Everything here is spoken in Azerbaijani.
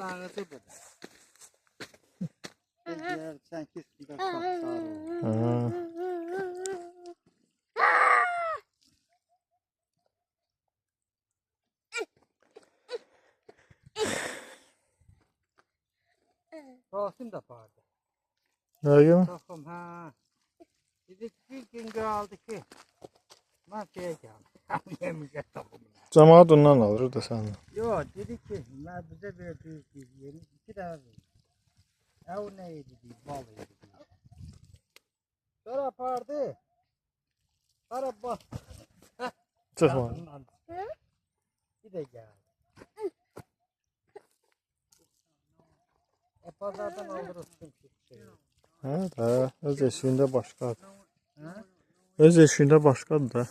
başlangıcı budur. Sen üstünde sapsarı. Rasim de vardı. Nerede? Toxum, ha. Dedik bir gün qaldı ki, mən şeye gəldim. Yemişə toxumlar. Camaat ondan alır da səndən. Yox, dedi ki, mən bizə verdiyi ki, yeni 2 dənə verdi. O nə idi deyib, bal idi deyib. Sonra apardı. Sonra bax. Çıxma. Bir də gəldi. Pazardan alırız çünki şey. Hə də, öz eşiyində başqadır. Hə? Öz eşiyində başqadır da.